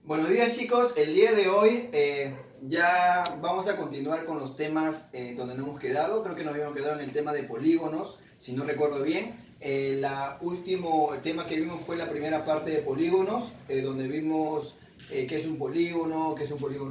Buenos días chicos, el día de hoy ya vamos a continuar con los temas donde nos hemos quedado. Creo que nos habíamos quedado en el tema de polígonos, si no recuerdo bien. El último tema que vimos fue la primera parte de polígonos, donde vimos qué es un polígono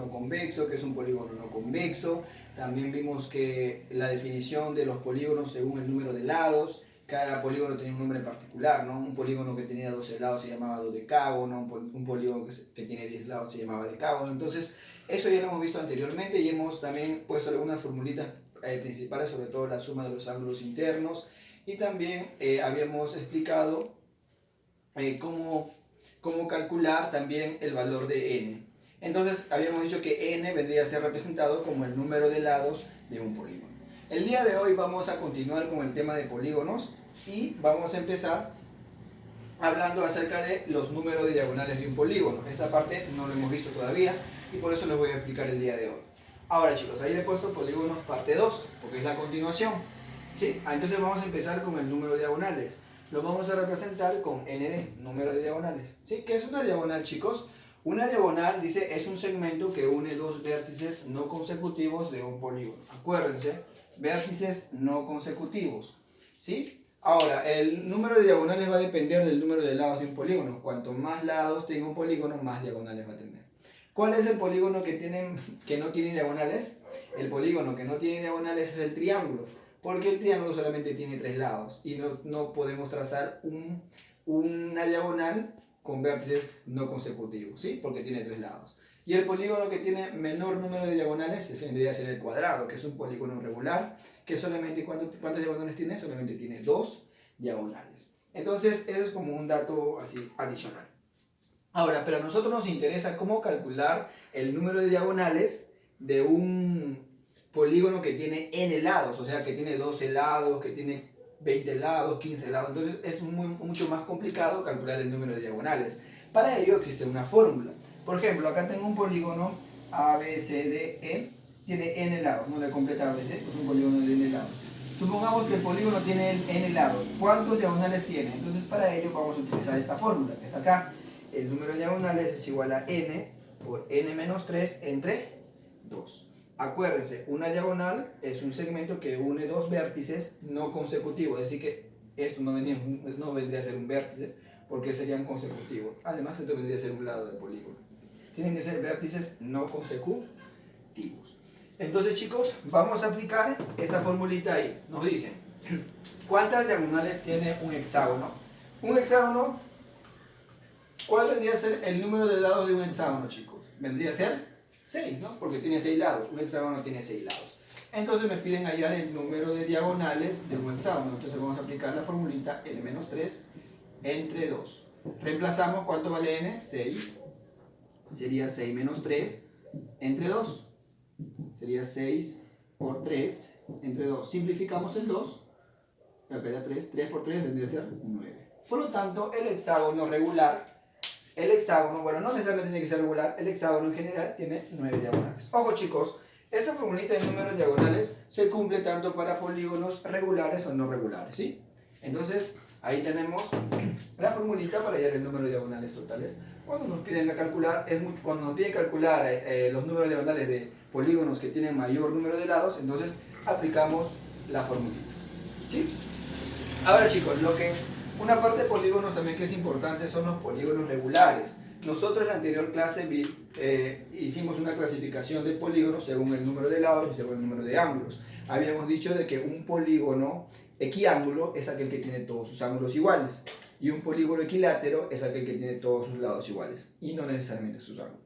convexo, qué es un polígono no convexo. También vimos que la definición de los polígonos según el número de lados. Cada polígono tenía un nombre en particular, ¿no? Un polígono que tenía 12 lados se llamaba dodecágono, un polígono que tiene 10 lados se llamaba decágono. Entonces, eso ya lo hemos visto anteriormente y hemos también puesto algunas formulitas principales, sobre todo la suma de los ángulos internos. Y también habíamos explicado cómo calcular también el valor de n. Entonces, habíamos dicho que n vendría a ser representado como el número de lados de un polígono. El día de hoy vamos a continuar con el tema de polígonos y vamos a empezar hablando acerca de los números de diagonales de un polígono. Esta parte no lo hemos visto todavía y por eso les voy a explicar el día de hoy. Ahora chicos, ahí le he puesto polígonos parte 2 porque es la continuación. ¿Sí? Entonces vamos a empezar con el número de diagonales. Lo vamos a representar con nd, número de diagonales. ¿Sí? ¿Qué es una diagonal, chicos? Una diagonal, dice, es un segmento que une dos vértices no consecutivos de un polígono. Acuérdense, vértices no consecutivos. ¿Sí? Ahora, el número de diagonales va a depender del número de lados de un polígono. Cuanto más lados tenga un polígono, más diagonales va a tener. ¿Cuál es el polígono que no tiene diagonales? El polígono que no tiene diagonales es el triángulo, porque el triángulo solamente tiene 3 lados y no podemos trazar una diagonal con vértices no consecutivos, ¿sí? Porque tiene 3 lados. Y el polígono que tiene menor número de diagonales, ese vendría a ser el cuadrado, que es un polígono regular, que solamente, ¿cuántas diagonales tiene? Solamente tiene 2 diagonales. Entonces, eso es como un dato así adicional. Ahora, pero a nosotros nos interesa cómo calcular el número de diagonales de un polígono que tiene n lados, o sea, que tiene 12 lados, que tiene 20 lados, 15 lados. Entonces es mucho más complicado calcular el número de diagonales. Para ello existe una fórmula. Por ejemplo, acá tengo un polígono ABCDE, tiene n lados, no le completa ABC, es un polígono de n lados. Supongamos que el polígono tiene n lados. ¿Cuántos diagonales tiene? Entonces para ello vamos a utilizar esta fórmula que está acá. El número de diagonales es igual a n por n menos 3 entre 2. Acuérdense, una diagonal es un segmento que une dos vértices no consecutivos, es decir que esto no vendría a ser un vértice porque serían consecutivos. Además, esto vendría a ser un lado del polígono. Tienen que ser vértices no consecutivos. Entonces, chicos, vamos a aplicar esta formulita ahí. Nos dicen, ¿cuántas diagonales tiene un hexágono? Un hexágono, ¿cuál vendría a ser el número de lados de un hexágono, chicos? Vendría a ser 6, ¿no? Porque tiene 6 lados. Un hexágono tiene 6 lados. Entonces me piden hallar el número de diagonales de un hexágono. Entonces vamos a aplicar la formulita n-3 entre 2. Reemplazamos, ¿cuánto vale n? 6. Sería 6 menos 3 entre 2. Sería 6 por 3 entre 2. Simplificamos el 2. Acá ya 3. 3 por 3 vendría a ser 9. Por lo tanto, el hexágono regular, bueno, no necesariamente tiene que ser regular, el hexágono en general tiene 9 diagonales. Ojo chicos, esta formulita de números diagonales se cumple tanto para polígonos regulares o no regulares, ¿sí? Entonces, ahí tenemos la formulita para hallar el número de diagonales totales. Cuando nos piden calcular, cuando nos piden calcular los números diagonales de polígonos que tienen mayor número de lados, entonces aplicamos la formulita, ¿sí? Ahora chicos, una parte de polígonos también que es importante son los polígonos regulares. Nosotros en la anterior clase hicimos una clasificación de polígonos según el número de lados y según el número de ángulos. Habíamos dicho de que un polígono equiángulo es aquel que tiene todos sus ángulos iguales y un polígono equilátero es aquel que tiene todos sus lados iguales y no necesariamente sus ángulos.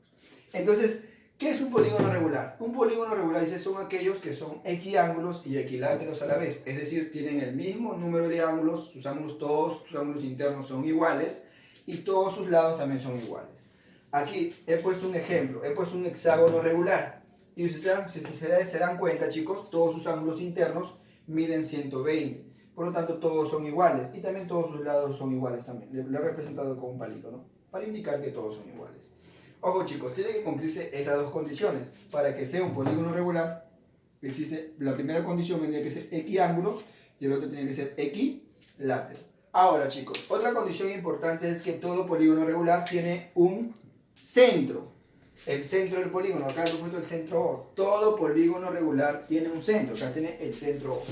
Entonces, ¿qué es un polígono regular? Un polígono regular dice son aquellos que son equiángulos y equiláteros a la vez, es decir, tienen el mismo número de ángulos, todos sus ángulos internos son iguales y todos sus lados también son iguales. Aquí he puesto un ejemplo, he puesto un hexágono regular y si se dan cuenta, chicos, todos sus ángulos internos miden 120, por lo tanto todos son iguales y también todos sus lados son iguales también. Lo he representado con un palito, ¿no? Para indicar que todos son iguales. Ojo chicos, tiene que cumplirse esas dos condiciones. Para que sea un polígono regular, existe la primera condición tendría que ser equiángulo y el otro tiene que ser equilátero. Ahora chicos, otra condición importante es que todo polígono regular tiene un Centro. El centro del polígono, acá he puesto el centro O. Todo polígono regular tiene un centro, acá tiene el centro O.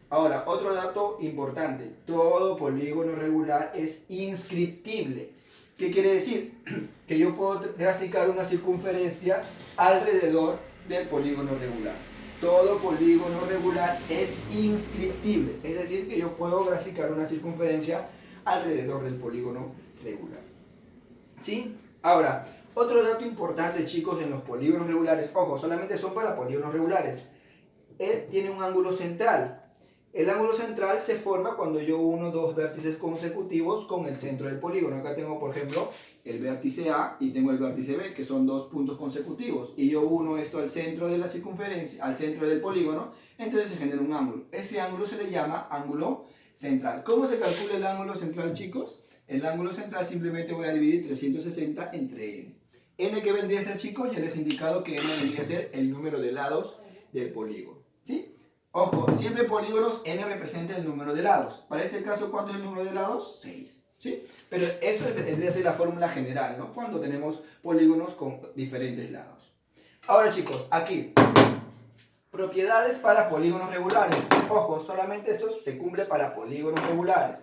Ahora, otro dato importante, todo polígono regular es inscriptible. ¿Qué quiere decir? Que yo puedo graficar una circunferencia alrededor del polígono regular. Todo polígono regular es inscriptible, es decir, que yo puedo graficar una circunferencia alrededor del polígono regular. ¿Sí? Ahora, otro dato importante, chicos, en los polígonos regulares, ojo, solamente son para polígonos regulares. Él tiene un ángulo central. El ángulo central se forma cuando yo uno dos vértices consecutivos con el centro del polígono. Acá tengo, por ejemplo, el vértice A y tengo el vértice B, que son dos puntos consecutivos. Y yo uno esto al centro de la circunferencia, al centro del polígono, entonces se genera un ángulo. Ese ángulo se le llama ángulo central. ¿Cómo se calcula el ángulo central, chicos? El ángulo central simplemente voy a dividir 360 entre n. N que vendría a ser, chicos, ya les he indicado que n vendría a ser el número de lados del polígono. ¿Sí? Ojo, siempre polígonos n representa el número de lados. Para este caso, ¿cuánto es el número de lados? 6. ¿Sí? Pero esto tendría que ser la fórmula general, ¿no? Cuando tenemos polígonos con diferentes lados. Ahora, chicos, aquí, propiedades para polígonos regulares. Ojo, solamente esto se cumple para polígonos regulares.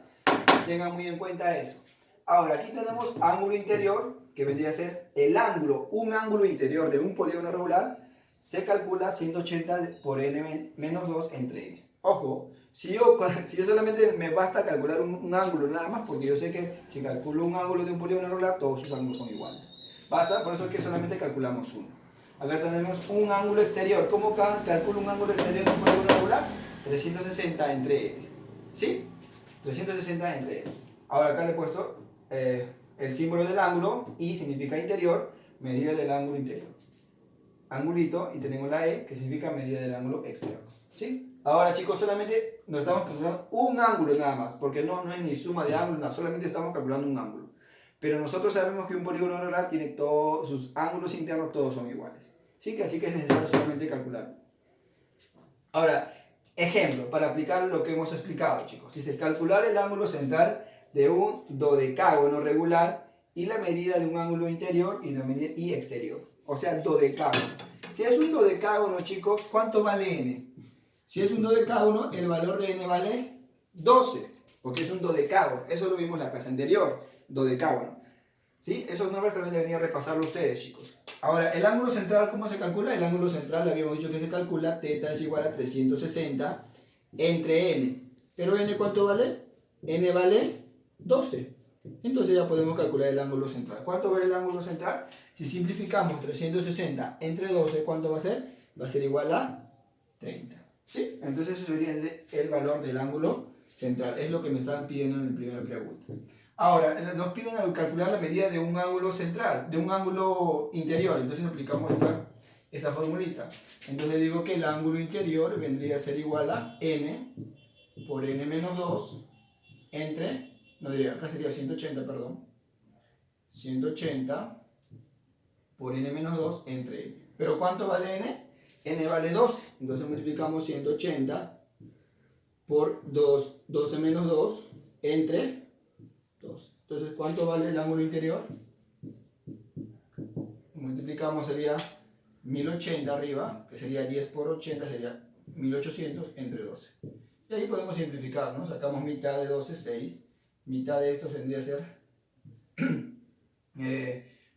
Tengan muy en cuenta eso. Ahora, aquí tenemos ángulo interior, que vendría a ser el ángulo, un ángulo interior de un polígono regular, se calcula 180 por n menos 2 entre n. Ojo, si yo solamente me basta calcular un ángulo nada más, porque yo sé que si calculo un ángulo de un polígono regular, todos sus ángulos son iguales. Basta, por eso es que solamente calculamos uno. Acá tenemos un ángulo exterior. ¿Cómo calculo un ángulo exterior de un polígono regular? 360 entre n. ¿Sí? 360 entre n. Ahora acá le he puesto el símbolo del ángulo, I significa interior, medida del ángulo interior. Angulito, y tenemos la E, que significa medida del ángulo externo. ¿Sí? Ahora, chicos, solamente nos estamos calculando un ángulo nada más, porque no es ni suma de ángulos, nada, solamente estamos calculando un ángulo. Pero nosotros sabemos que un polígono regular tiene todos sus ángulos internos, todos son iguales. ¿Sí? Así que es necesario solamente calcular. Ahora, ejemplo, para aplicar lo que hemos explicado, chicos. Dice, calcular el ángulo central de un dodecágono regular y la medida de un ángulo interior y la medida y exterior. O sea, dodecágono. Si es un dodecágono, chicos, ¿cuánto vale n? Si es un dodecágono, el valor de n vale 12, porque es un dodecágono. Eso lo vimos en la clase anterior, dodecágono. ¿Sí? Esos nombres también deberían repasarlo ustedes, chicos. Ahora, el ángulo central, ¿cómo se calcula? El ángulo central, habíamos dicho que se calcula, θ es igual a 360 entre n. ¿Pero n cuánto vale? N vale 12. Entonces ya podemos calcular el ángulo central. ¿Cuánto vale el ángulo central? Si simplificamos 360 entre 12, ¿cuánto va a ser? Va a ser igual a 30. ¿Sí? Entonces eso sería el valor del ángulo central. Es lo que me estaban pidiendo en la primera pregunta. Ahora, nos piden calcular la medida de un ángulo central, de un ángulo interior. Entonces aplicamos esta formulita. Entonces digo que el ángulo interior vendría a ser igual a n por n menos 2 entre, no diría, acá sería 180, perdón. 180 por n menos 2 entre n. ¿Pero cuánto vale n? N vale 12. Entonces multiplicamos 180 por 12 menos 2 entre 2. Entonces, ¿cuánto vale el ángulo interior? Multiplicamos, sería 1080 arriba, que sería 10 por 80, sería 1800 entre 12. Y ahí podemos simplificar, ¿no? Sacamos mitad de 12, 6. Mitad de esto vendría a ser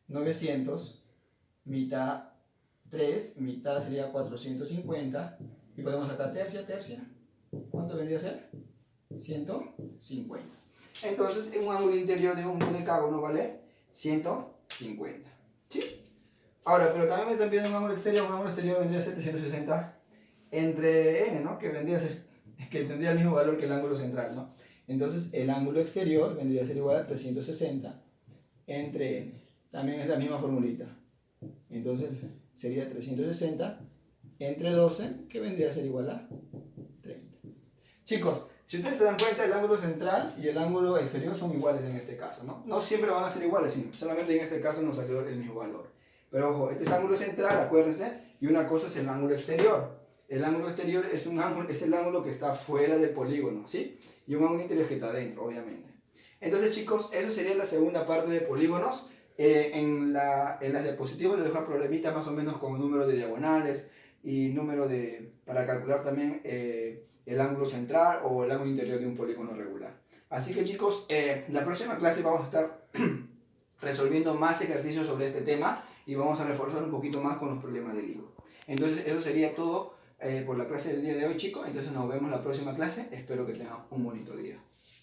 900. Mitad 3, mitad sería 450. Y podemos sacar tercia. ¿Cuánto vendría a ser? 150. Entonces, en un ángulo interior de un dodecágono vale 150. ¿Sí? Ahora, pero también me están pidiendo un ángulo exterior. Un ángulo exterior vendría a ser 360 entre n, ¿no? Que vendría a ser, que tendría el mismo valor que el ángulo central, ¿no? Entonces, el ángulo exterior vendría a ser igual a 360 entre n. También es la misma formulita. Entonces, sería 360 entre 12, que vendría a ser igual a 30. Chicos, si ustedes se dan cuenta, el ángulo central y el ángulo exterior son iguales en este caso, ¿no? No siempre van a ser iguales, sino solamente en este caso nos salió el mismo valor. Pero ojo, este es ángulo central, acuérdense, y una cosa es el ángulo exterior. El ángulo exterior es el ángulo que está fuera del polígono, ¿sí? Y un ángulo interior que está dentro, obviamente. Entonces, chicos, eso sería la segunda parte de polígonos. En las diapositivas les dejo problemitas más o menos con número de diagonales y para calcular también el ángulo central o el ángulo interior de un polígono regular. Así que chicos, la próxima clase vamos a estar resolviendo más ejercicios sobre este tema y vamos a reforzar un poquito más con los problemas del libro. Entonces eso sería todo por la clase del día de hoy, chicos. Entonces nos vemos en la próxima clase. Espero que tengan un bonito día.